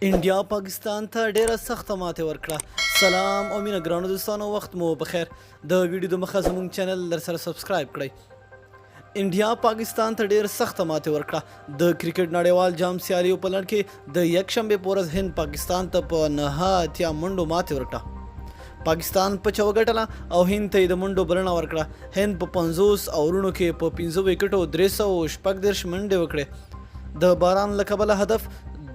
انډیا پاکستان ته ډیره سخته ماتې ورکړه. سلام او مینه ګرانو دوستانو، وخت مو بخیر. د ویډیو د مخه زموږ چینل در سره سبسکرایب کړئ. انډیا پاکستان ته ډیره سخته ماتې ورکړه. د کرکټ نړیوال جام سیالیو په لړ کې د یکشنبې په ورځ هند پاکستان ته په 9 منډو ماتې ورکړه. پاکستان په 4 ګټله او هند ته د منډو بلنه ورکړه. هند په 50 اورونو کې په 15 وکټو 314 منډې وکړې. د باران له کبله هدف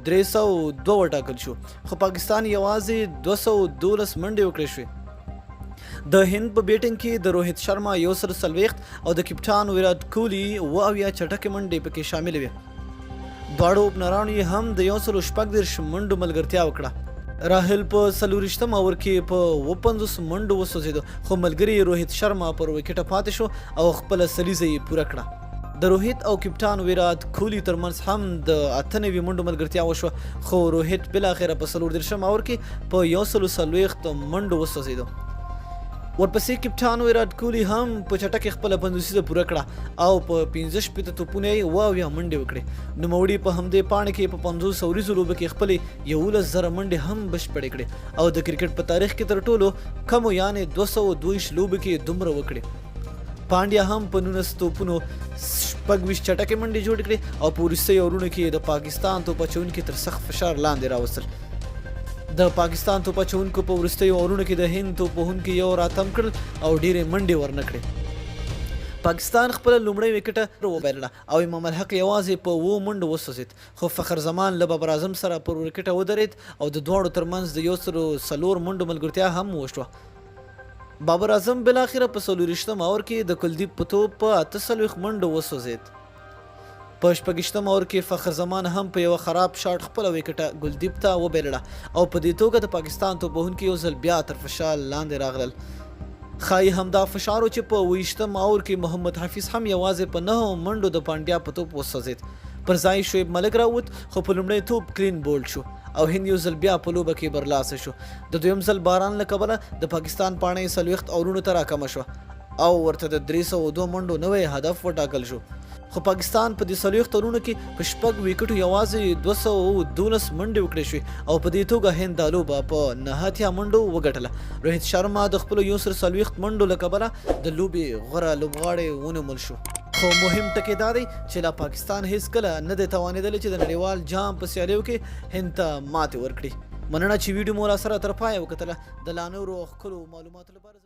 302 وټاکل شو، خو پاکستان یوازې 212 منډې وکړې شوې. د هند په بیټنګ کې د روهیت شرما 140 او د کپټان ویرات کوهلی 78 چټکې منډې پکې شامل وې. دواړو اوپنرانو یې هم د 114 منډو ملګرتیا وکړه. راهل په 40 اوور کې په 50 منډو وسوځېد، خو ملګری روهیت شرما پر وکټه پاتې شو او خپله سلیزه یې پوره کړه. د روهیت او کپټان ویرات کوهلی ترمنځ هم د 98 منډو ملګرتیا وشوه، خو روهیت بالاخره په 34 اوور کې په 140 منډو وسوځېد. ورپسې کپټان ویرات کوهلی هم په چټکۍ خپله 50 پوره کړه او په 15 توپونه یې 78 منډې وکړې. نوموړي په همدې پاڼې کې په 50 اوریزو لوبو کې خپلې 11,000 منډې هم بشپړې کړې او د کرکټ په تاریخ کې تر ټولو کمو یعنې 222 لوبو کې دومره وکړې. پانډیا هم په 19 توپونو 26 چټکې منډې جوړې کړې او په وروستیو اورونو کې د پاکستان توپ اچوونکي تر سخت فشار لاندې راوستل. د پاکستان توپ اچوونکو په وروستیو اورونو کې د هند توپ وهونکي یو راتم کړل او ډېرې منډې ورنه کړې. پاکستان خپله لومړۍ وکټه وبایلله او امام الحق یوازې په 7 منډو وسوځېد، خو فخر زمان له بابر اعظم سره پر وکټه ودرېد او د دواړو ترمنځ د 104 منډو ملګرتیا هم وشوه. بابر اعظم بالاخره په 40 اوور کې د کلدیپ په توپ په 48 منډو وسوځېد. په 26 اوور کې فخر زمان هم په یو خراب شاټ خپله وکټه ګلدیپ ته وبایلله او په دې توګه د پاکستان توپ وهونکي یو ځل بیا تر فشار لاندې راغلل. ښایي همدا فشار و چې په 20 اوور کې محمد حفیظ هم یوازې په 9 منډو د پانډیا په توپ وسوځېد. پر ځای شعیب ملک راووت، خو په لومړی توپ کلین بولډ شو او هند یو ځل بیا په لوبه کې برلاسه شو. د دویم ځل باران له کبله د پاکستان پاڼه 40 اورونو ته راکمه شوه او ورته د 302 منډو نوی هدف وټاکل شو. خو پاکستان په دې 40 اورونو کې په 6 وکټو یوازې 212 منډې وکړې شوې او په دې توګه هند دا لوبه په 89 منډو وګټله. روهیت شرما د خپلو 140 منډو له کبله د لوبې غوره لوبغاړی ونومل شو. خو مهم ټکی دا دی چې لا پاکستان هیڅکله نه دی توانېدلی چې د نړیوال جام په سیالیو کې هند ته ماتې ورکړي. مننه چې ویډیو مو راسره تر پایه وکتله. د لا نورو ښکلو معلوماتو لپاره